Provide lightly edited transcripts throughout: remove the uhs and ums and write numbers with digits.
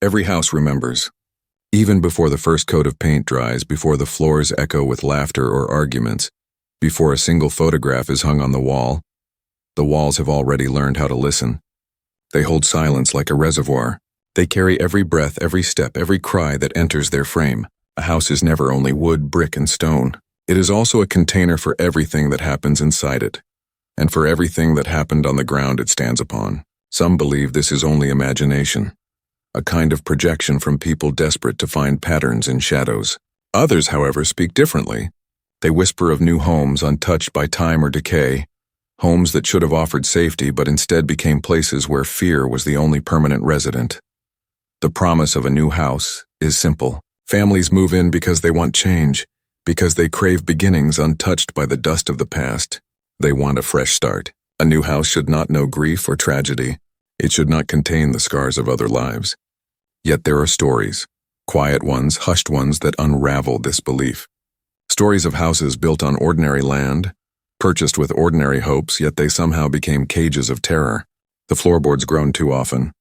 Every house remembers. Even before the first coat of paint dries, before the floors echo with laughter or arguments, before a single photograph is hung on the walls have already learned how to listen. They hold silence like a reservoir. They carry every breath, every step, every cry that enters their frame. A house is never only wood, brick, and stone. It is also a container for everything that happens inside it, and for everything that happened on the ground it stands upon. Some believe this is only imagination, a kind of projection from people desperate to find patterns in shadows. Others, however, speak differently. They whisper of new homes untouched by time or decay, homes that should have offered safety but instead became places where fear was the only permanent resident. The promise of a new house is simple. Families move in because they want change, because they crave beginnings untouched by the dust of the past. They want a fresh start. A new house should not know grief or tragedy. It should not contain the scars of other lives. Yet there are stories, quiet ones, hushed ones that unravel this belief. Stories of houses built on ordinary land, purchased with ordinary hopes, yet they somehow became cages of terror. The floorboards groaned too often.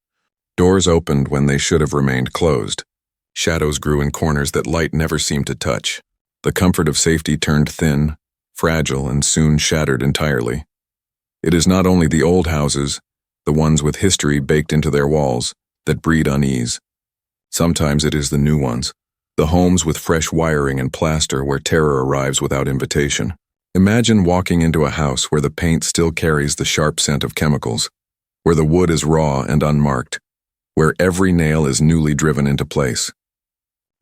Doors opened when they should have remained closed. Shadows grew in corners that light never seemed to touch. The comfort of safety turned thin, fragile, and soon shattered entirely. It is not only the old houses, the ones with history baked into their walls, that breed unease. Sometimes it is the new ones, the homes with fresh wiring and plaster where terror arrives without invitation. Imagine walking into a house where the paint still carries the sharp scent of chemicals, where the wood is raw and unmarked, where every nail is newly driven into place.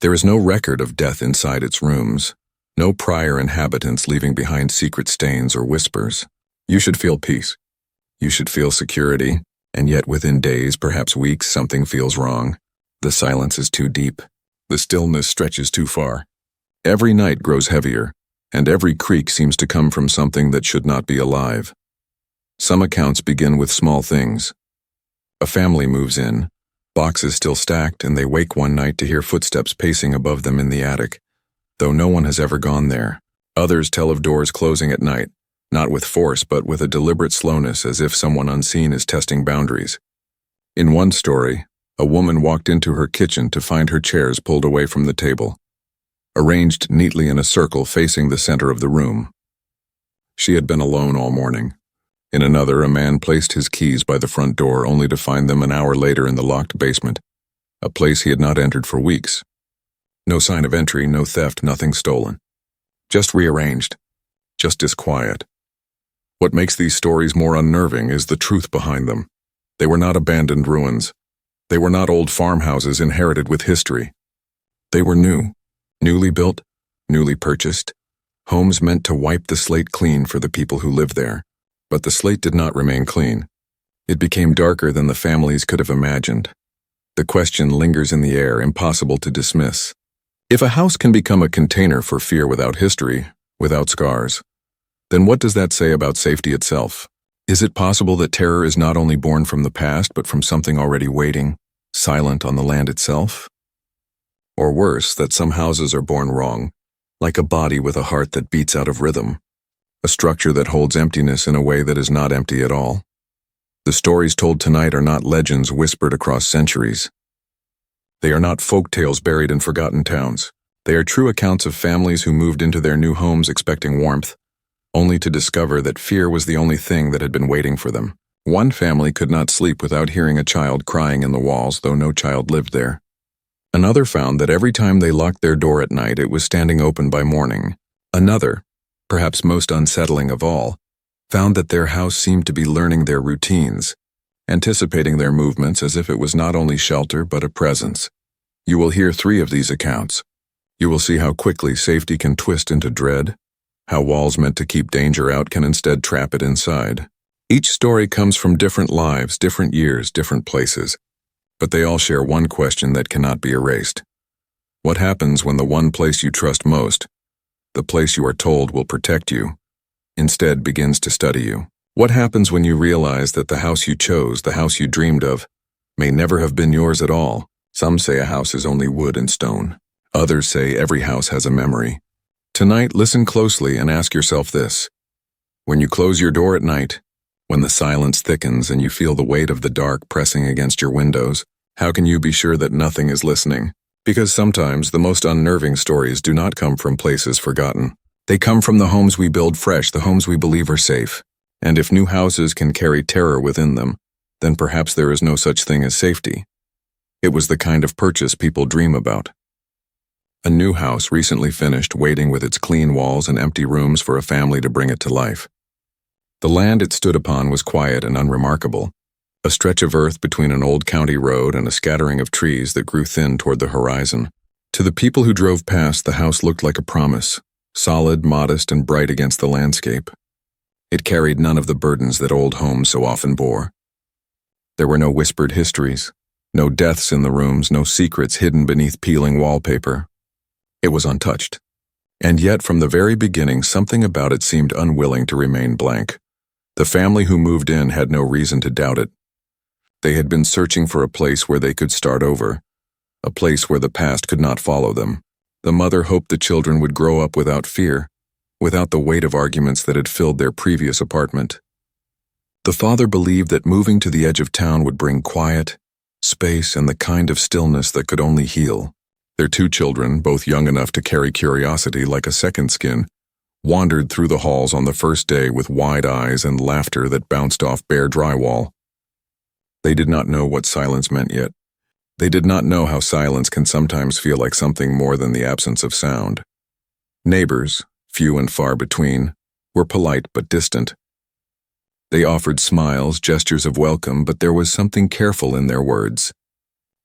There is no record of death inside its rooms, no prior inhabitants leaving behind secret stains or whispers. You should feel peace. You should feel security, and yet within days, perhaps weeks, something feels wrong. The silence is too deep. The stillness stretches too far. Every night grows heavier, and every creak seems to come from something that should not be alive. Some accounts begin with small things. A family moves in, boxes still stacked, and they wake one night to hear footsteps pacing above them in the attic, though no one has ever gone there. Others tell of doors closing at night, not with force but with a deliberate slowness, as if someone unseen is testing boundaries. In one story, a woman walked into her kitchen to find her chairs pulled away from the table, arranged neatly in a circle facing the center of the room. She had been alone all morning. In another, a man placed his keys by the front door only to find them an hour later in the locked basement, a place he had not entered for weeks. No sign of entry, no theft, nothing stolen. Just rearranged, just disquiet. What makes these stories more unnerving is the truth behind them. They were not abandoned ruins. They were not old farmhouses inherited with history. They were new, newly built, newly purchased, homes meant to wipe the slate clean for the people who lived there. But the slate did not remain clean. It became darker than the families could have imagined. The question lingers in the air, impossible to dismiss. If a house can become a container for fear without history, without scars, then what does that say about safety itself? Is it possible that terror is not only born from the past, but from something already waiting, silent on the land itself? Or worse, that some houses are born wrong, like a body with a heart that beats out of rhythm, a structure that holds emptiness in a way that is not empty at all. The stories told tonight are not legends whispered across centuries. They are not folk tales buried in forgotten towns. They are true accounts of families who moved into their new homes expecting warmth, only to discover that fear was the only thing that had been waiting for them. One family could not sleep without hearing a child crying in the walls, though no child lived there. Another found that every time they locked their door at night, it was standing open by morning. Another, perhaps most unsettling of all, found that their house seemed to be learning their routines, anticipating their movements as if it was not only shelter but a presence. You will hear 3 of these accounts. You will see how quickly safety can twist into dread, how walls meant to keep danger out can instead trap it inside. Each story comes from different lives, different years, different places, but they all share one question that cannot be erased. What happens when the one place you trust most, the place you are told will protect you, instead begins to study you? What happens when you realize that the house you chose, the house you dreamed of, may never have been yours at all? Some say a house is only wood and stone. Others say every house has a memory. Tonight, listen closely and ask yourself this. When you close your door at night, when the silence thickens and you feel the weight of the dark pressing against your windows, How can you be sure that nothing is listening? Because sometimes the most unnerving stories do not come from places forgotten. They come from the homes we build fresh, the homes we believe are safe. And if new houses can carry terror within them, then perhaps there is no such thing as safety. It was the kind of purchase people dream about. A new house recently finished, waiting with its clean walls and empty rooms for a family to bring it to life. The land it stood upon was quiet and unremarkable, a stretch of earth between an old county road and a scattering of trees that grew thin toward the horizon. To the people who drove past, the house looked like a promise, solid, modest, and bright against the landscape. It carried none of the burdens that old homes so often bore. There were no whispered histories, no deaths in the rooms, no secrets hidden beneath peeling wallpaper. It was untouched. And yet, from the very beginning, something about it seemed unwilling to remain blank. The family who moved in had no reason to doubt it. They had been searching for a place where they could start over, a place where the past could not follow them. The mother hoped the children would grow up without fear, without the weight of arguments that had filled their previous apartment. The father believed that moving to the edge of town would bring quiet, space, and the kind of stillness that could only heal. Their two children, both young enough to carry curiosity like a second skin, wandered through the halls on the first day with wide eyes and laughter that bounced off bare drywall. They did not know what silence meant yet. They did not know how silence can sometimes feel like something more than the absence of sound. Neighbors, few and far between, were polite but distant. They offered smiles, gestures of welcome, but there was something careful in their words.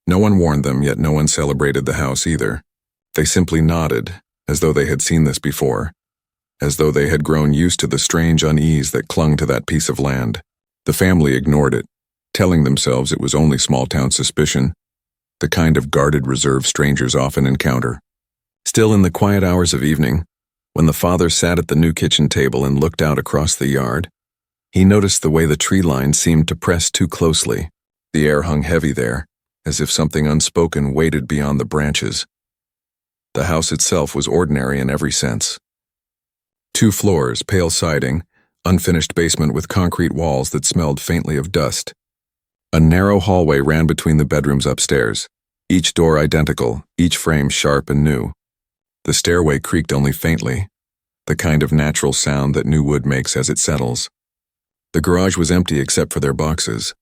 No one warned them, yet no one celebrated the house either. They simply nodded, as though they had seen this before, as though they had grown used to the strange unease that clung to that piece of land. The family ignored it, telling themselves it was only small-town suspicion, the kind of guarded reserve strangers often encounter. Still, in the quiet hours of evening, when the father sat at the new kitchen table and looked out across the yard, he noticed the way the tree line seemed to press too closely. The air hung heavy there, as if something unspoken waited beyond the branches. The house itself was ordinary in every sense. 2 floors, pale siding, unfinished basement with concrete walls that smelled faintly of dust. A narrow hallway ran between the bedrooms upstairs, each door identical, each frame sharp and new. The stairway creaked only faintly, the kind of natural sound that new wood makes as it settles. The garage was empty except for their boxes.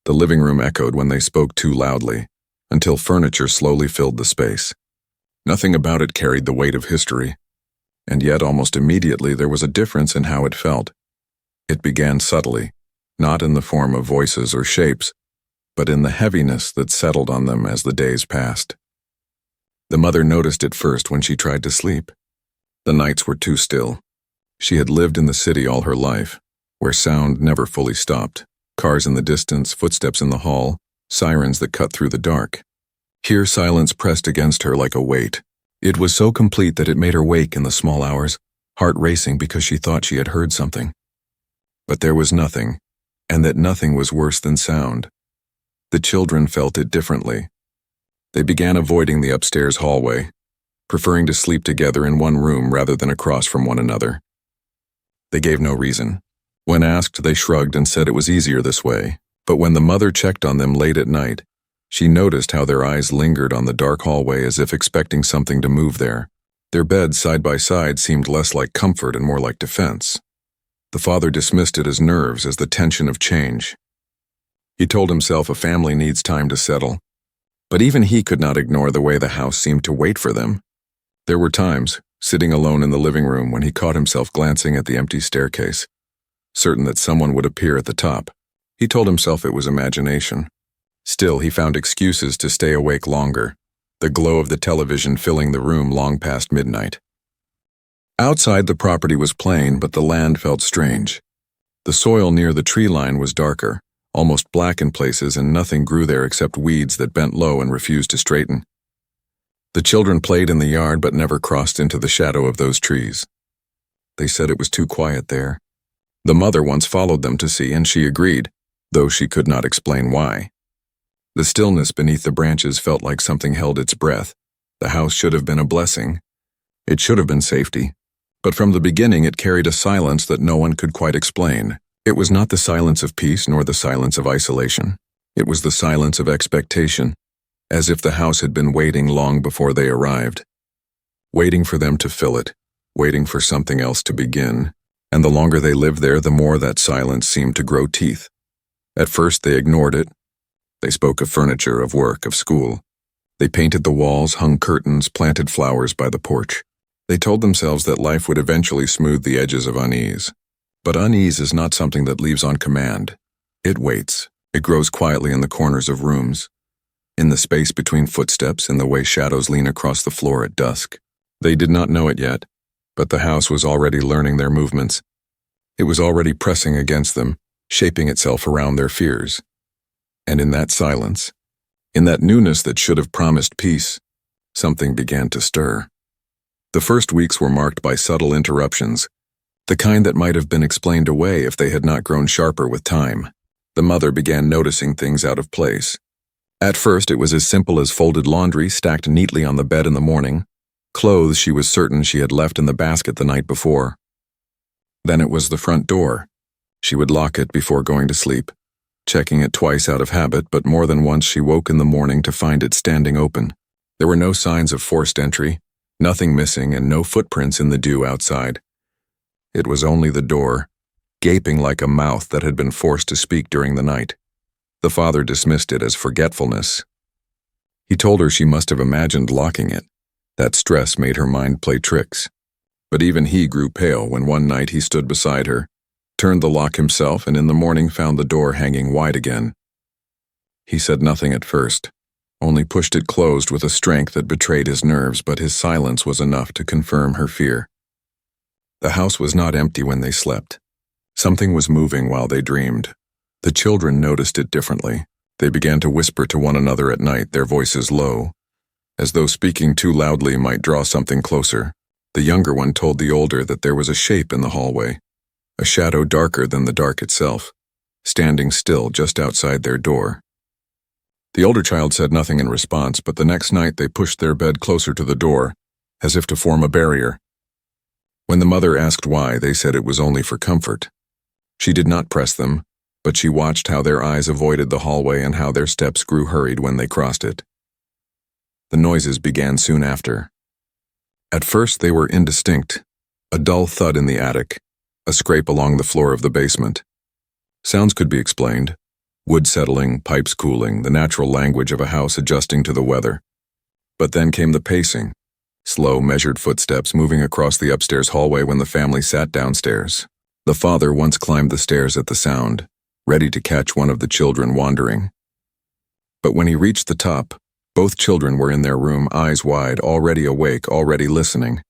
The living room echoed when they spoke too loudly, until furniture slowly filled the space. Nothing about it carried the weight of history, and yet almost immediately there was a difference in how it felt. It began subtly, not in the form of voices or shapes, but in the heaviness that settled on them as the days passed. The mother noticed it first when she tried to sleep. The nights were too still. She had lived in the city all her life, where sound never fully stopped. Cars in the distance, footsteps in the hall, sirens that cut through the dark. Here silence pressed against her like a weight. It was so complete that it made her wake in the small hours, heart racing because she thought she had heard something. But there was nothing, and that nothing was worse than sound. The children felt it differently. They began avoiding the upstairs hallway, preferring to sleep together in one room rather than across from one another. They gave no reason. When asked, they shrugged and said it was easier this way, but when the mother checked on them late at night, she noticed how their eyes lingered on the dark hallway as if expecting something to move there. Their beds side by side seemed less like comfort and more like defense. The father dismissed it as nerves, as the tension of change. He told himself a family needs time to settle, but even he could not ignore the way the house seemed to wait for them. There were times, sitting alone in the living room, when he caught himself glancing at the empty staircase, certain that someone would appear at the top. He told himself it was imagination. Still, he found excuses to stay awake longer, the glow of the television filling the room long past midnight. Outside, the property was plain, but the land felt strange. The soil near the tree line was darker, almost black in places, and nothing grew there except weeds that bent low and refused to straighten. The children played in the yard but never crossed into the shadow of those trees. They said it was too quiet there. The mother once followed them to see, and she agreed, though she could not explain why. The stillness beneath the branches felt like something held its breath. The house should have been a blessing. It should have been safety. But from the beginning it carried a silence that no one could quite explain. It was not the silence of peace nor the silence of isolation. It was the silence of expectation, as if the house had been waiting long before they arrived. Waiting for them to fill it, waiting for something else to begin, and the longer they lived there, the more that silence seemed to grow teeth. At first they ignored it. They spoke of furniture, of work, of school. They painted the walls, hung curtains, planted flowers by the porch. They told themselves that life would eventually smooth the edges of unease. But unease is not something that leaves on command. It waits. It grows quietly in the corners of rooms, in the space between footsteps, in the way shadows lean across the floor at dusk. They did not know it yet, but the house was already learning their movements. It was already pressing against them, shaping itself around their fears. And in that silence, in that newness that should have promised peace, something began to stir. The first weeks were marked by subtle interruptions, the kind that might have been explained away if they had not grown sharper with time. The mother began noticing things out of place. At first, it was as simple as folded laundry stacked neatly on the bed in the morning, clothes she was certain she had left in the basket the night before. Then it was the front door. She would lock it before going to sleep, checking it twice out of habit, but more than once she woke in the morning to find it standing open. There were no signs of forced entry, nothing missing, and no footprints in the dew outside. It was only the door, gaping like a mouth that had been forced to speak during the night. The father dismissed it as forgetfulness. He told her she must have imagined locking it. That stress made her mind play tricks. But even he grew pale when one night he stood beside her, turned the lock himself, and in the morning found the door hanging wide again. He said nothing at first, only pushed it closed with a strength that betrayed his nerves, but his silence was enough to confirm her fear. The house was not empty when they slept. Something was moving while they dreamed. The children noticed it differently. They began to whisper to one another at night, their voices low, as though speaking too loudly might draw something closer. The younger one told the older that there was a shape in the hallway, a shadow darker than the dark itself, standing still just outside their door. The older child said nothing in response, but the next night they pushed their bed closer to the door, as if to form a barrier. When the mother asked why, they said it was only for comfort. She did not press them, but she watched how their eyes avoided the hallway and how their steps grew hurried when they crossed it. The noises began soon after. At first they were indistinct, a dull thud in the attic, a scrape along the floor of the basement. Sounds could be explained. Wood settling, pipes cooling, the natural language of a house adjusting to the weather. But then came the pacing, slow, measured footsteps moving across the upstairs hallway when the family sat downstairs. The father once climbed the stairs at the sound, ready to catch one of the children wandering. But when he reached the top, both children were in their room, eyes wide, already awake, already listening.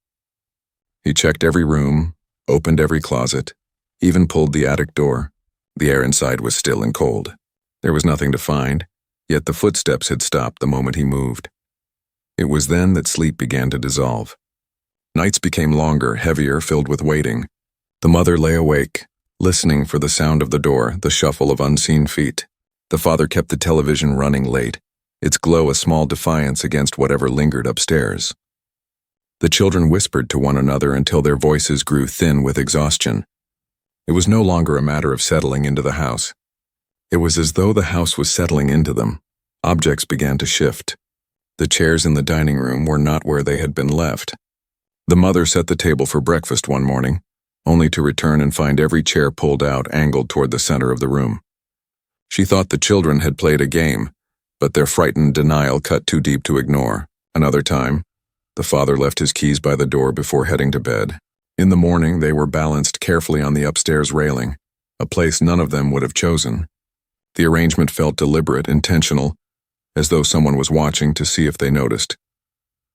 He checked every room, opened every closet, even pulled the attic door. The air inside was still and cold. There was nothing to find, yet the footsteps had stopped the moment he moved. It was then that sleep began to dissolve. Nights became longer, heavier, filled with waiting. The mother lay awake, listening for the sound of the door, the shuffle of unseen feet. The father kept the television running late, its glow a small defiance against whatever lingered upstairs. The children whispered to one another until their voices grew thin with exhaustion. It was no longer a matter of settling into the house. It was as though the house was settling into them. Objects began to shift. The chairs in the dining room were not where they had been left. The mother set the table for breakfast one morning, only to return and find every chair pulled out, angled toward the center of the room. She thought the children had played a game, but their frightened denial cut too deep to ignore. Another time, the father left his keys by the door before heading to bed. In the morning, they were balanced carefully on the upstairs railing, a place none of them would have chosen. The arrangement felt deliberate, intentional, as though someone was watching to see if they noticed.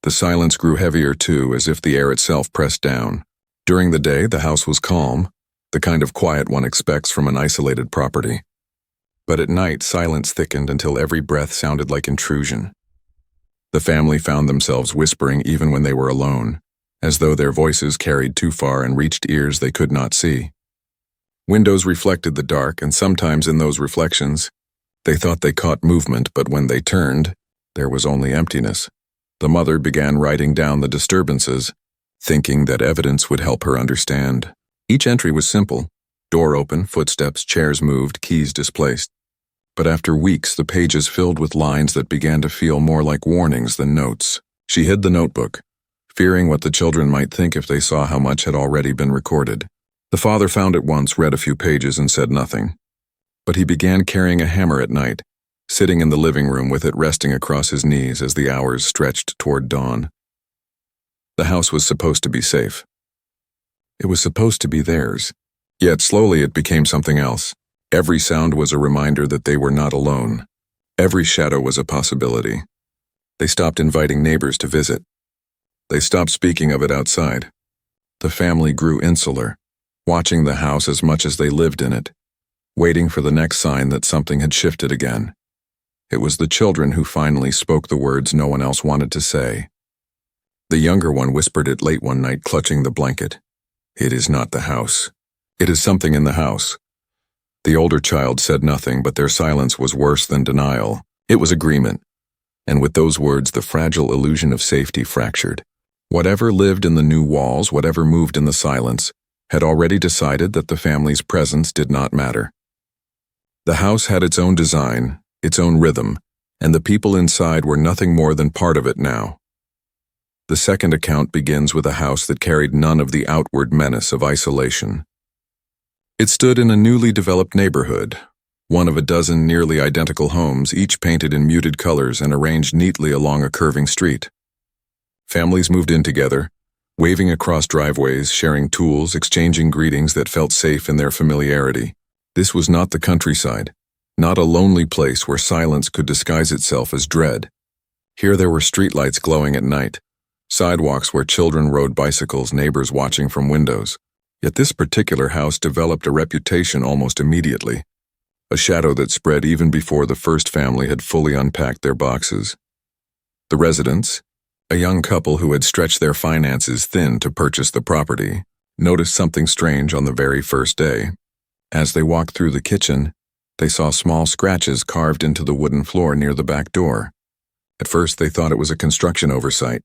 The silence grew heavier too, as if the air itself pressed down. During the day, the house was calm, the kind of quiet one expects from an isolated property. But at night, silence thickened until every breath sounded like intrusion. The family found themselves whispering even when they were alone, as though their voices carried too far and reached ears they could not see. Windows reflected the dark, and sometimes in those reflections, they thought they caught movement, but when they turned, there was only emptiness. The mother began writing down the disturbances, thinking that evidence would help her understand. Each entry was simple. Door open, footsteps, chairs moved, keys displaced. But after weeks, the pages filled with lines that began to feel more like warnings than notes. She hid the notebook, fearing what the children might think if they saw how much had already been recorded. The father found it once, read a few pages, and said nothing. But he began carrying a hammer at night, sitting in the living room with it resting across his knees as the hours stretched toward dawn. The house was supposed to be safe. It was supposed to be theirs. Yet slowly it became something else. Every sound was a reminder that they were not alone. Every shadow was a possibility. They stopped inviting neighbors to visit. They stopped speaking of it outside. The family grew insular, watching the house as much as they lived in it, waiting for the next sign that something had shifted again. It was the children who finally spoke the words no one else wanted to say. The younger one whispered it late one night, clutching the blanket. "It is not the house. It is something in the house." The older child said nothing, but their silence was worse than denial. It was agreement. And with those words, the fragile illusion of safety fractured. Whatever lived in the new walls, whatever moved in the silence, had already decided that the family's presence did not matter. The house had its own design, its own rhythm, and the people inside were nothing more than part of it now. The second account begins with a house that carried none of the outward menace of isolation. It stood in a newly developed neighborhood, one of a dozen nearly identical homes, each painted in muted colors and arranged neatly along a curving street. Families moved in together, waving across driveways, sharing tools, exchanging greetings that felt safe in their familiarity. This was not the countryside, not a lonely place where silence could disguise itself as dread. Here there were streetlights glowing at night, sidewalks where children rode bicycles, neighbors watching from windows. Yet this particular house developed a reputation almost immediately, a shadow that spread even before the first family had fully unpacked their boxes. The residents, a young couple who had stretched their finances thin to purchase the property, noticed something strange on the very first day. As they walked through the kitchen, they saw small scratches carved into the wooden floor near the back door. At first they thought it was a construction oversight,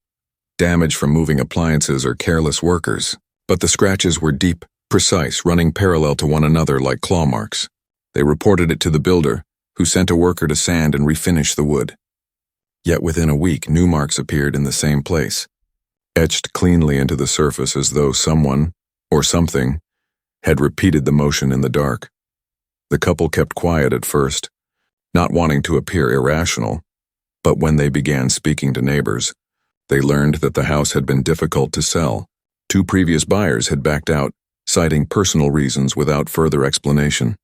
damage from moving appliances or careless workers. But the scratches were deep, precise, running parallel to one another like claw marks. They reported it to the builder, who sent a worker to sand and refinish the wood. Yet within a week, new marks appeared in the same place, etched cleanly into the surface as though someone, or something, had repeated the motion in the dark. The couple kept quiet at first, not wanting to appear irrational, but when they began speaking to neighbors, they learned that the house had been difficult to sell. 2 previous buyers had backed out, citing personal reasons without further explanation.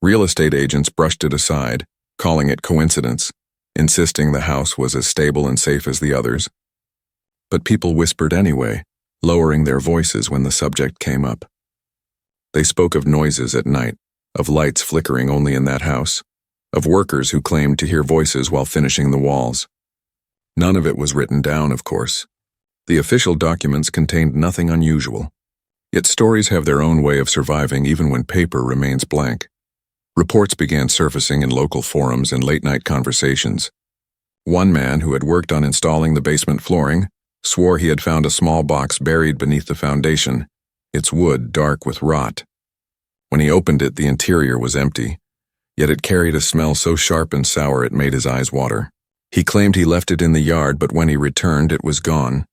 Real estate agents brushed it aside, calling it coincidence, insisting the house was as stable and safe as the others. But people whispered anyway, lowering their voices when the subject came up. They spoke of noises at night, of lights flickering only in that house, of workers who claimed to hear voices while finishing the walls. None of it was written down, of course. The official documents contained nothing unusual. Yet stories have their own way of surviving even when paper remains blank. Reports began surfacing in local forums and late-night conversations. One man who had worked on installing the basement flooring swore he had found a small box buried beneath the foundation, its wood dark with rot. When he opened it, the interior was empty, yet it carried a smell so sharp and sour it made his eyes water. He claimed he left it in the yard, but when he returned, it was gone.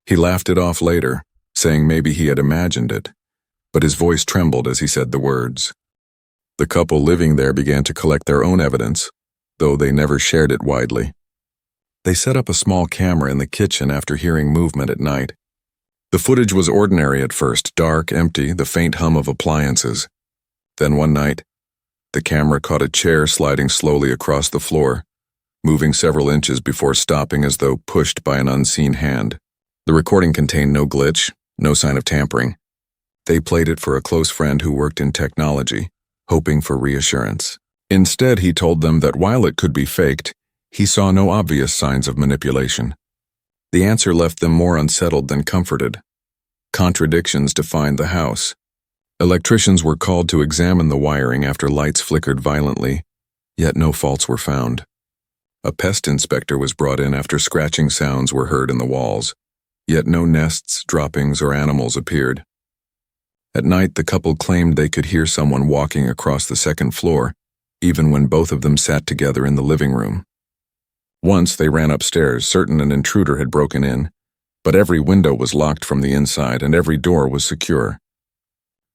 He laughed it off later, saying maybe he had imagined it, but his voice trembled as he said the words. The couple living there began to collect their own evidence, though they never shared it widely. They set up a small camera in the kitchen after hearing movement at night. The footage was ordinary at first, dark, empty, the faint hum of appliances. Then one night, the camera caught a chair sliding slowly across the floor, moving several inches before stopping as though pushed by an unseen hand. The recording contained no glitch, no sign of tampering. They played it for a close friend who worked in technology, hoping for reassurance. Instead, he told them that while it could be faked, he saw no obvious signs of manipulation. The answer left them more unsettled than comforted. Contradictions defined the house. Electricians were called to examine the wiring after lights flickered violently, yet no faults were found. A pest inspector was brought in after scratching sounds were heard in the walls, yet no nests, droppings, or animals appeared. At night, the couple claimed they could hear someone walking across the second floor, even when both of them sat together in the living room. Once they ran upstairs, certain an intruder had broken in, but every window was locked from the inside and every door was secure.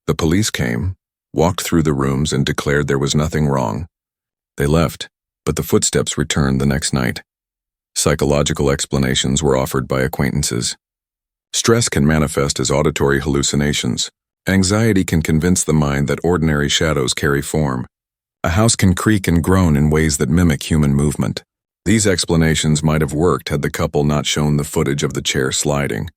The police came, walked through the rooms and declared there was nothing wrong. They left, but the footsteps returned the next night. Psychological explanations were offered by acquaintances. Stress can manifest as auditory hallucinations. Anxiety can convince the mind that ordinary shadows carry form. A house can creak and groan in ways that mimic human movement. These explanations might have worked had the couple not shown the footage of the chair sliding.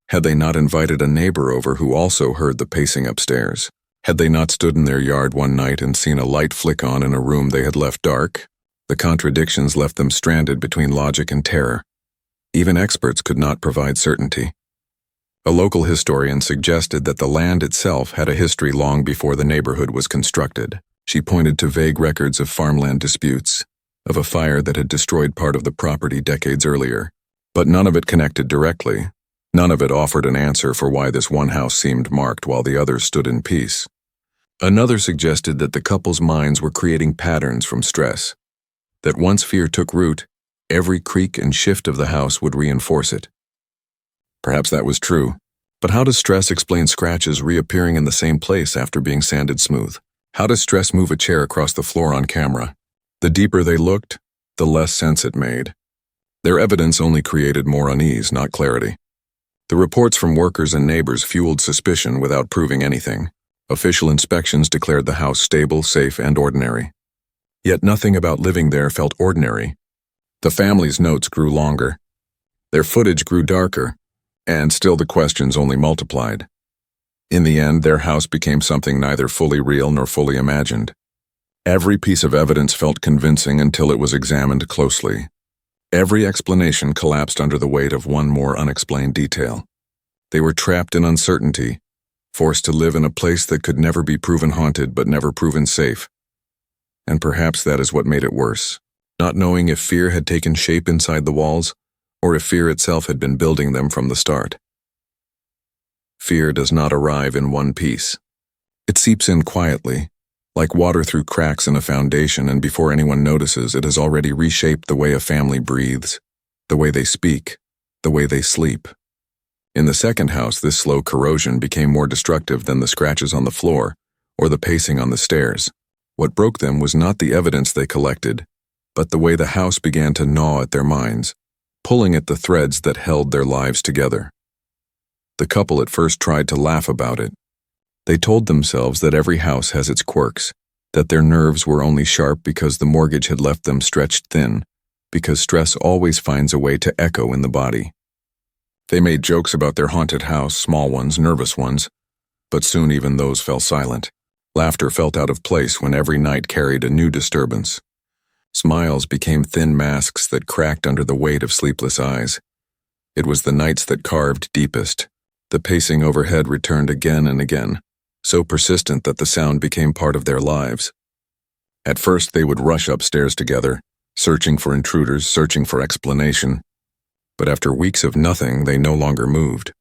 Had they not invited a neighbor over who also heard the pacing upstairs. Had they not stood in their yard one night and seen a light flick on in a room they had left dark. The contradictions left them stranded between logic and terror. Even experts could not provide certainty. A local historian suggested that the land itself had a history long before the neighborhood was constructed. She pointed to vague records of farmland disputes, of a fire that had destroyed part of the property decades earlier. But none of it connected directly. None of it offered an answer for why this one house seemed marked while the others stood in peace. Another suggested that the couple's minds were creating patterns from stress. That once fear took root, every creak and shift of the house would reinforce it. Perhaps that was true, but how does stress explain scratches reappearing in the same place after being sanded smooth? How does stress move a chair across the floor on camera? The deeper they looked, the less sense it made. Their evidence only created more unease, not clarity. The reports from workers and neighbors fueled suspicion without proving anything. Official inspections declared the house stable, safe, and ordinary. Yet nothing about living there felt ordinary. The family's notes grew longer. Their footage grew darker. And still the questions only multiplied. In the end, their house became something neither fully real nor fully imagined. Every piece of evidence felt convincing until it was examined closely. Every explanation collapsed under the weight of one more unexplained detail. They were trapped in uncertainty, forced to live in a place that could never be proven haunted but never proven safe. And perhaps that is what made it worse, not knowing if fear had taken shape inside the walls, or if fear itself had been building them from the start. Fear does not arrive in one piece. It seeps in quietly, like water through cracks in a foundation, and before anyone notices, it has already reshaped the way a family breathes, the way they speak, the way they sleep. In the second house, this slow corrosion became more destructive than the scratches on the floor or the pacing on the stairs. What broke them was not the evidence they collected, but the way the house began to gnaw at their minds, pulling at the threads that held their lives together. The couple at first tried to laugh about it. They told themselves that every house has its quirks, that their nerves were only sharp because the mortgage had left them stretched thin, because stress always finds a way to echo in the body. They made jokes about their haunted house, small ones, nervous ones, but soon even those fell silent. Laughter felt out of place when every night carried a new disturbance. Smiles became thin masks that cracked under the weight of sleepless eyes. It was the nights that carved deepest. The pacing overhead returned again and again, so persistent that the sound became part of their lives. At first they would rush upstairs together, searching for intruders, searching for explanation. But after weeks of nothing, they no longer moved.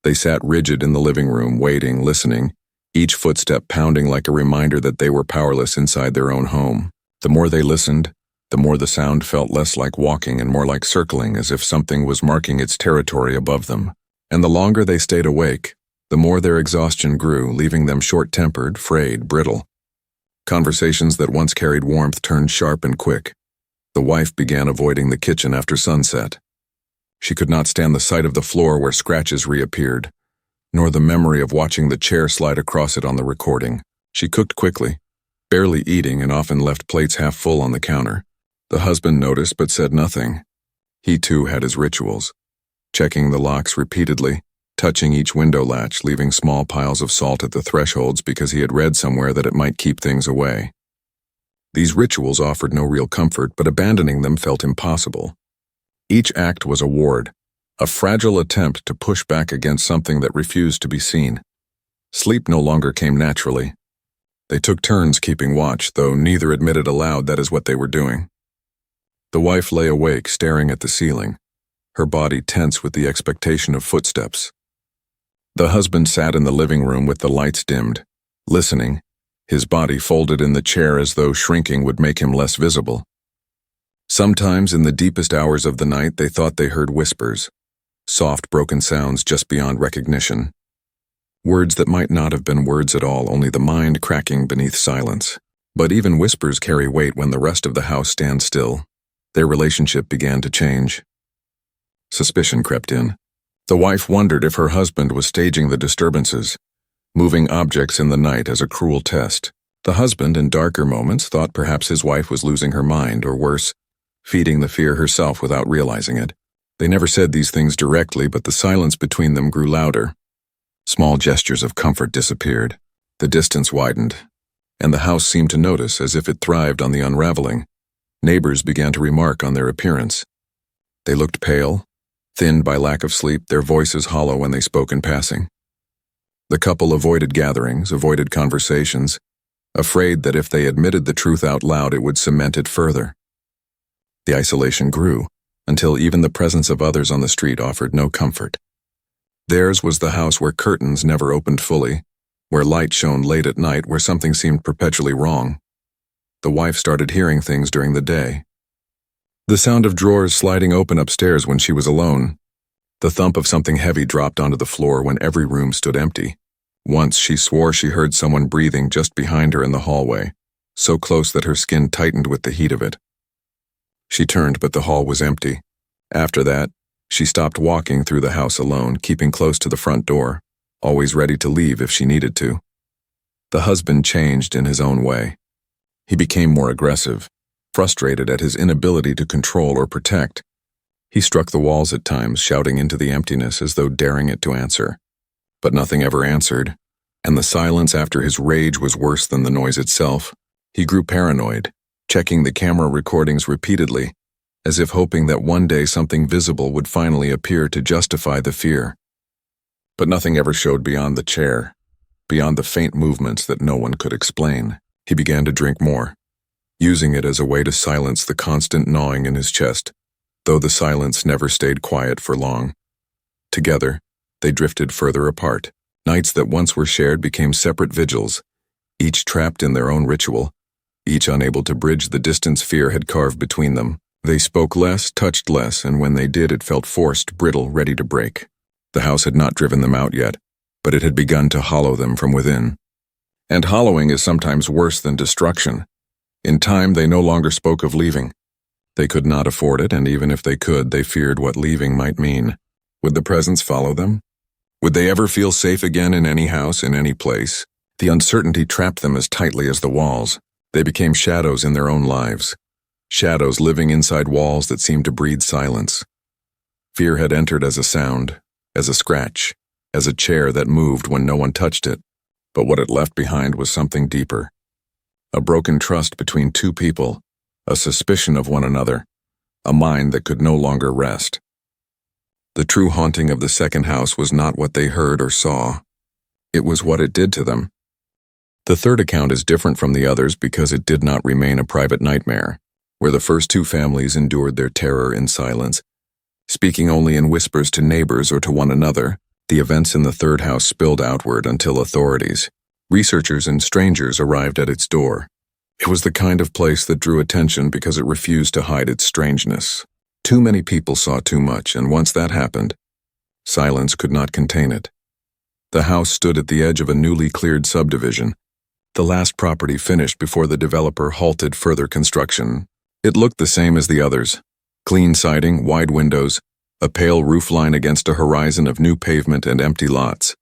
They sat rigid in the living room, waiting, listening, each footstep pounding like a reminder that they were powerless inside their own home. The more they listened, the more the sound felt less like walking and more like circling, as if something was marking its territory above them. And the longer they stayed awake, the more their exhaustion grew, leaving them short-tempered, frayed, brittle. Conversations that once carried warmth turned sharp and quick. The wife began avoiding the kitchen after sunset. She could not stand the sight of the floor where scratches reappeared, nor the memory of watching the chair slide across it on the recording. She cooked quickly, barely eating, and often left plates half full on the counter. The husband noticed but said nothing. He too had his rituals, checking the locks repeatedly, touching each window latch, leaving small piles of salt at the thresholds because he had read somewhere that it might keep things away. These rituals offered no real comfort, but abandoning them felt impossible. Each act was a ward, a fragile attempt to push back against something that refused to be seen. Sleep no longer came naturally. They took turns keeping watch, though neither admitted aloud that is what they were doing. The wife lay awake, staring at the ceiling, her body tense with the expectation of footsteps. The husband sat in the living room with the lights dimmed, listening, his body folded in the chair as though shrinking would make him less visible. Sometimes in the deepest hours of the night they thought they heard whispers, soft broken sounds just beyond recognition. Words that might not have been words at all, only the mind cracking beneath silence. But even whispers carry weight when the rest of the house stands still. Their relationship began to change. Suspicion crept in. The wife wondered if her husband was staging the disturbances, moving objects in the night as a cruel test. The husband, in darker moments, thought perhaps his wife was losing her mind, or worse, feeding the fear herself without realizing it. They never said these things directly, but the silence between them grew louder. Small gestures of comfort disappeared. The distance widened, and the house seemed to notice, as if it thrived on the unraveling. Neighbors began to remark on their appearance. They looked pale, thinned by lack of sleep, their voices hollow when they spoke in passing. The couple avoided gatherings, avoided conversations, afraid that if they admitted the truth out loud it would cement it further. The isolation grew, until even the presence of others on the street offered no comfort. Theirs was the house where curtains never opened fully, where light shone late at night, where something seemed perpetually wrong. The wife started hearing things during the day. The sound of drawers sliding open upstairs when she was alone. The thump of something heavy dropped onto the floor when every room stood empty. Once she swore she heard someone breathing just behind her in the hallway, so close that her skin tightened with the heat of it. She turned, but the hall was empty. After that, she stopped walking through the house alone, keeping close to the front door, always ready to leave if she needed to. The husband changed in his own way. He became more aggressive, frustrated at his inability to control or protect. He struck the walls at times, shouting into the emptiness as though daring it to answer. But nothing ever answered, and the silence after his rage was worse than the noise itself. He grew paranoid, checking the camera recordings repeatedly, as if hoping that one day something visible would finally appear to justify the fear. But nothing ever showed beyond the chair, beyond the faint movements that no one could explain. He began to drink more, using it as a way to silence the constant gnawing in his chest, though the silence never stayed quiet for long. Together, they drifted further apart. Nights that once were shared became separate vigils, each trapped in their own ritual, each unable to bridge the distance fear had carved between them. They spoke less, touched less, and when they did it felt forced, brittle, ready to break. The house had not driven them out yet, but it had begun to hollow them from within. And hollowing is sometimes worse than destruction. In time they no longer spoke of leaving. They could not afford it, and even if they could, they feared what leaving might mean. Would the presence follow them? Would they ever feel safe again in any house, in any place? The uncertainty trapped them as tightly as the walls. They became shadows in their own lives. Shadows living inside walls that seemed to breed silence. Fear had entered as a sound, as a scratch, as a chair that moved when no one touched it. But what it left behind was something deeper. A broken trust between two people, a suspicion of one another, a mind that could no longer rest. The true haunting of the second house was not what they heard or saw. It was what it did to them. The third account is different from the others because it did not remain a private nightmare, where the first two families endured their terror in silence. Speaking only in whispers to neighbors or to one another, the events in the third house spilled outward until authorities, researchers and strangers arrived at its door. It was the kind of place that drew attention because it refused to hide its strangeness. Too many people saw too much, and once that happened, silence could not contain it. The house stood at the edge of a newly cleared subdivision, the last property finished before the developer halted further construction. It looked the same as the others. Clean siding, wide windows, a pale roofline against a horizon of new pavement and empty lots.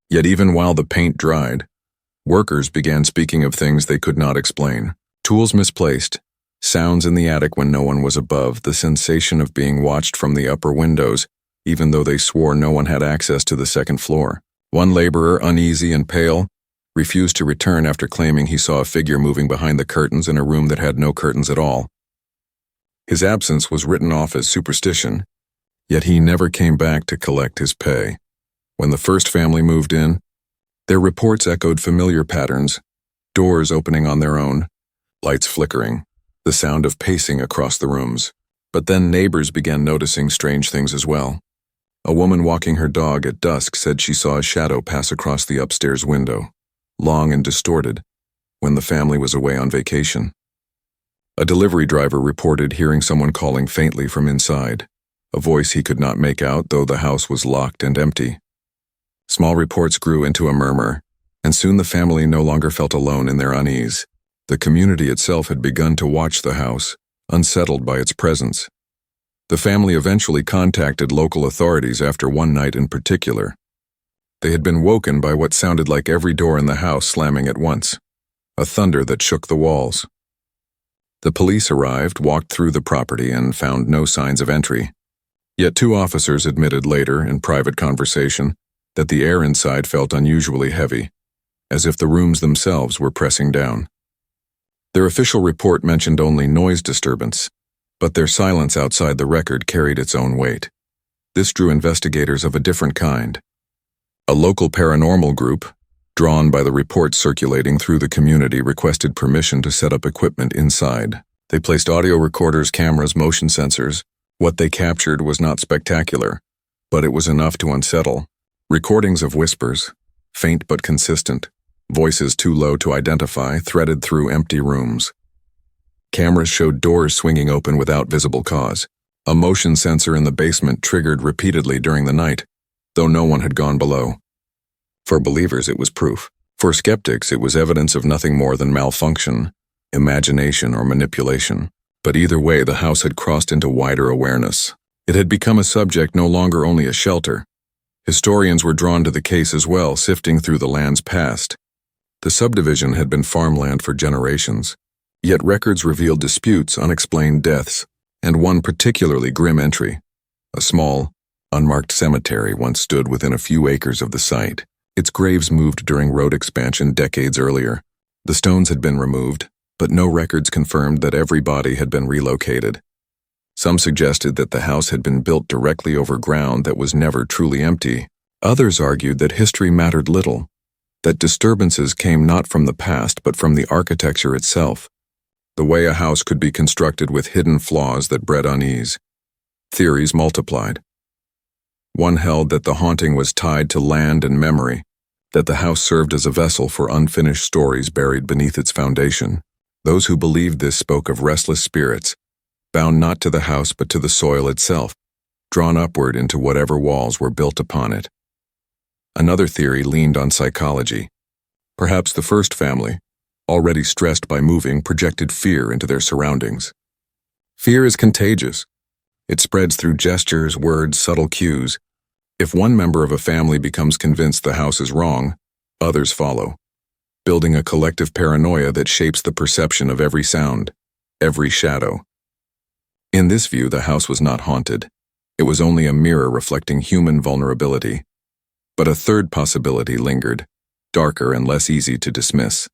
Yet even while the paint dried, workers began speaking of things they could not explain. Tools misplaced, sounds in the attic when no one was above, the sensation of being watched from the upper windows, even though they swore no one had access to the second floor. One laborer, uneasy and pale, refused to return after claiming he saw a figure moving behind the curtains in a room that had no curtains at all. His absence was written off as superstition, yet he never came back to collect his pay. When the first family moved in, their reports echoed familiar patterns, doors opening on their own, lights flickering, the sound of pacing across the rooms. But then neighbors began noticing strange things as well. A woman walking her dog at dusk said she saw a shadow pass across the upstairs window, long and distorted, when the family was away on vacation. A delivery driver reported hearing someone calling faintly from inside, a voice he could not make out though the house was locked and empty. Small reports grew into a murmur, and soon the family no longer felt alone in their unease. The community itself had begun to watch the house, unsettled by its presence. The family eventually contacted local authorities after one night in particular. They had been woken by what sounded like every door in the house slamming at once, a thunder that shook the walls. The police arrived, walked through the property, and found no signs of entry. Yet 2 officers admitted later, in private conversation, that the air inside felt unusually heavy, as if the rooms themselves were pressing down. Their official report mentioned only noise disturbance, but their silence outside the record carried its own weight. This drew investigators of a different kind. A local paranormal group, drawn by the reports circulating through the community, requested permission to set up equipment inside. They placed audio recorders, cameras, motion sensors. What they captured was not spectacular, but it was enough to unsettle. Recordings of whispers, faint but consistent, voices too low to identify, threaded through empty rooms. Cameras showed doors swinging open without visible cause. A motion sensor in the basement triggered repeatedly during the night, though no one had gone below. For believers, it was proof. For skeptics, it was evidence of nothing more than malfunction, imagination, or manipulation. But either way, the house had crossed into wider awareness. It had become a subject no longer only a shelter. Historians were drawn to the case as well, sifting through the land's past. The subdivision had been farmland for generations, yet records revealed disputes, unexplained deaths, and one particularly grim entry. A small, unmarked cemetery once stood within a few acres of the site. Its graves moved during road expansion decades earlier. The stones had been removed, but no records confirmed that every body had been relocated. Some suggested that the house had been built directly over ground that was never truly empty. Others argued that history mattered little, that disturbances came not from the past but from the architecture itself, the way a house could be constructed with hidden flaws that bred unease. Theories multiplied. One held that the haunting was tied to land and memory, that the house served as a vessel for unfinished stories buried beneath its foundation. Those who believed this spoke of restless spirits, bound not to the house but to the soil itself, drawn upward into whatever walls were built upon it. Another theory leaned on psychology. Perhaps the first family, already stressed by moving, projected fear into their surroundings. Fear is contagious. It spreads through gestures, words, subtle cues. If one member of a family becomes convinced the house is wrong, others follow, building a collective paranoia that shapes the perception of every sound, every shadow. In this view, the house was not haunted. It was only a mirror reflecting human vulnerability. But a third possibility lingered, darker and less easy to dismiss.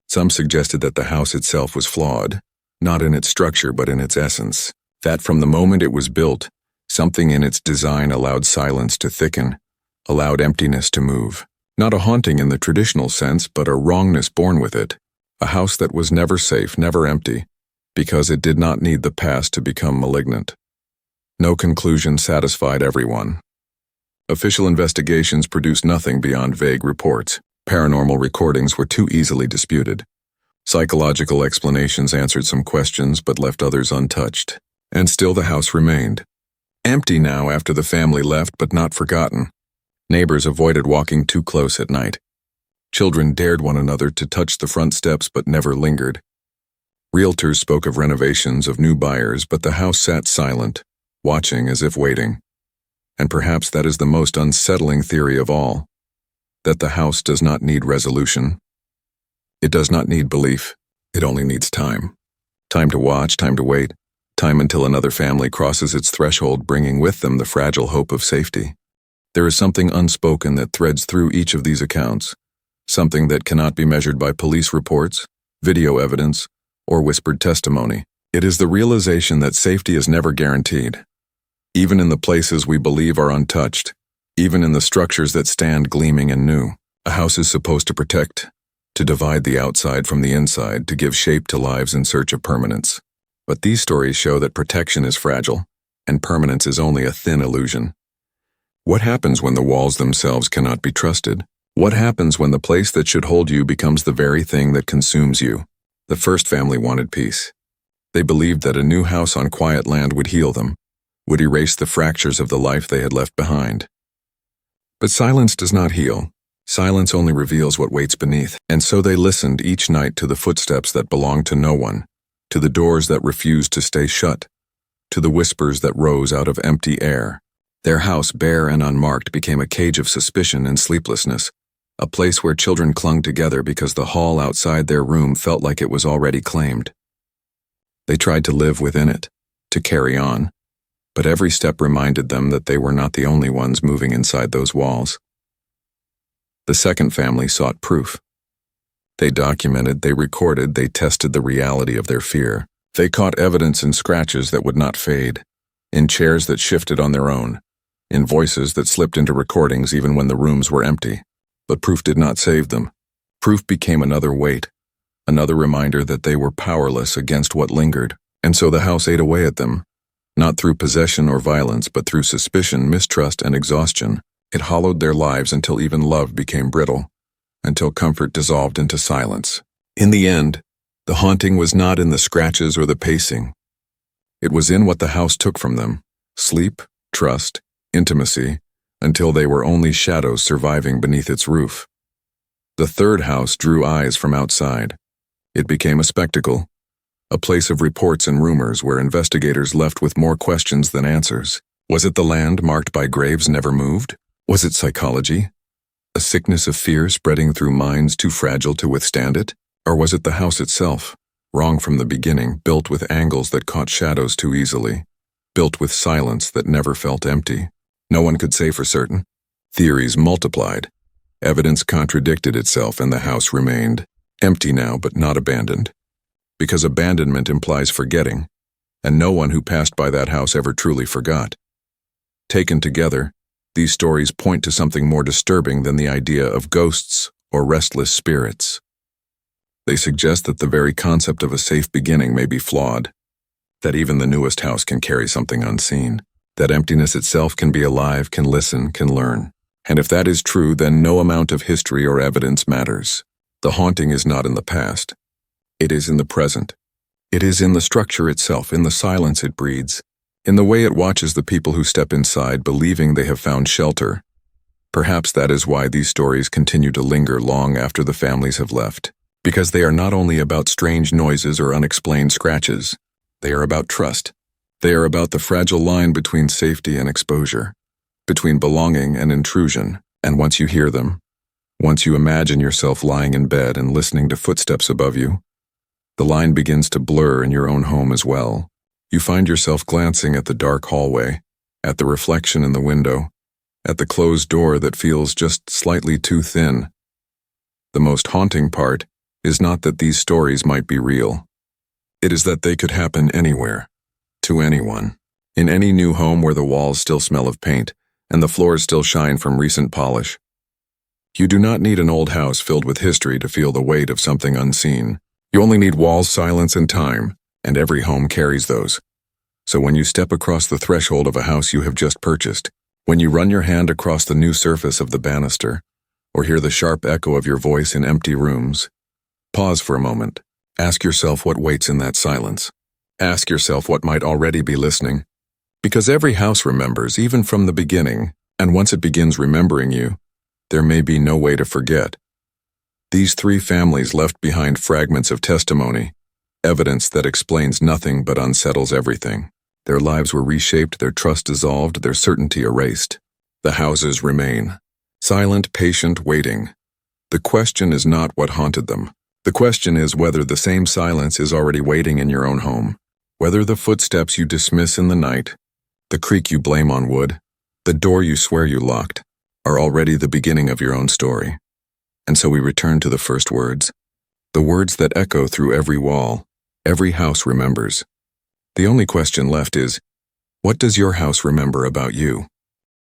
Some suggested that the house itself was flawed, not in its structure but in its essence, that from the moment it was built, something in its design allowed silence to thicken, allowed emptiness to move. Not a haunting in the traditional sense, but a wrongness born with it, a house that was never safe, never empty, because it did not need the past to become malignant. No conclusion satisfied everyone. Official investigations produced nothing beyond vague reports. Paranormal recordings were too easily disputed. Psychological explanations answered some questions but left others untouched. And still the house remained. Empty now after the family left, but not forgotten. Neighbors avoided walking too close at night. Children dared one another to touch the front steps but never lingered. Realtors spoke of renovations, of new buyers, but the house sat silent, watching as if waiting. And perhaps that is the most unsettling theory of all, that the house does not need resolution. It does not need belief. It only needs time. Time to watch, time to wait, time until another family crosses its threshold, bringing with them the fragile hope of safety. There is something unspoken that threads through each of these accounts, something that cannot be measured by police reports, video evidence, or whispered testimony. It is the realization that safety is never guaranteed. Even in the places we believe are untouched, even in the structures that stand gleaming and new, a house is supposed to protect, to divide the outside from the inside, to give shape to lives in search of permanence. But these stories show that protection is fragile, and permanence is only a thin illusion. What happens when the walls themselves cannot be trusted? What happens when the place that should hold you becomes the very thing that consumes you? The first family wanted peace. They believed that a new house on quiet land would heal them, would erase the fractures of the life they had left behind. But silence does not heal. Silence only reveals what waits beneath. And so they listened each night to the footsteps that belonged to no one, to the doors that refused to stay shut, to the whispers that rose out of empty air. Their house, bare and unmarked, became a cage of suspicion and sleeplessness, a place where children clung together because the hall outside their room felt like it was already claimed. They tried to live within it, to carry on, but every step reminded them that they were not the only ones moving inside those walls. The second family sought proof. They documented, they recorded, they tested the reality of their fear. They caught evidence in scratches that would not fade, in chairs that shifted on their own, in voices that slipped into recordings even when the rooms were empty. But proof did not save them. Proof became another weight, another reminder that they were powerless against what lingered. And so the house ate away at them, not through possession or violence, but through suspicion, mistrust, and exhaustion. It hollowed their lives until even love became brittle, until comfort dissolved into silence. In the end, the haunting was not in the scratches or the pacing. It was in what the house took from them: sleep, trust, intimacy, until they were only shadows surviving beneath its roof. The third house drew eyes from outside. It became a spectacle, a place of reports and rumors where investigators left with more questions than answers. Was it the land marked by graves never moved? Was it psychology? A sickness of fear spreading through minds too fragile to withstand it? Or was it the house itself, wrong from the beginning, built with angles that caught shadows too easily, built with silence that never felt empty? No one could say for certain. Theories multiplied. Evidence contradicted itself, and the house remained empty now, but not abandoned. Because abandonment implies forgetting, and no one who passed by that house ever truly forgot. Taken together, these stories point to something more disturbing than the idea of ghosts or restless spirits. They suggest that the very concept of a safe beginning may be flawed, that even the newest house can carry something unseen, that emptiness itself can be alive, can listen, can learn. And if that is true, then no amount of history or evidence matters. The haunting is not in the past. It is in the present. It is in the structure itself, in the silence it breeds, in the way it watches the people who step inside believing they have found shelter. Perhaps that is why these stories continue to linger long after the families have left, because they are not only about strange noises or unexplained scratches. They are about trust. They are about the fragile line between safety and exposure, between belonging and intrusion. And once you hear them, once you imagine yourself lying in bed and listening to footsteps above you, the line begins to blur in your own home as well. You find yourself glancing at the dark hallway, at the reflection in the window, at the closed door that feels just slightly too thin. The most haunting part is not that these stories might be real. It is that they could happen anywhere, to anyone, in any new home where the walls still smell of paint and the floors still shine from recent polish. You do not need an old house filled with history to feel the weight of something unseen. You only need walls, silence, and time, and every home carries those. So when you step across the threshold of a house you have just purchased, when you run your hand across the new surface of the banister, or hear the sharp echo of your voice in empty rooms, pause for a moment. Ask yourself what waits in that silence. Ask yourself what might already be listening. Because every house remembers, even from the beginning, and once it begins remembering you, there may be no way to forget. These three families left behind fragments of testimony, evidence that explains nothing but unsettles everything. Their lives were reshaped, their trust dissolved, their certainty erased. The houses remain, silent, patient, waiting. The question is not what haunted them. The question is whether the same silence is already waiting in your own home, whether the footsteps you dismiss in the night, the creak you blame on wood, the door you swear you locked, are already the beginning of your own story. And so we return to the first words, the words that echo through every wall, every house remembers. The only question left is, what does your house remember about you?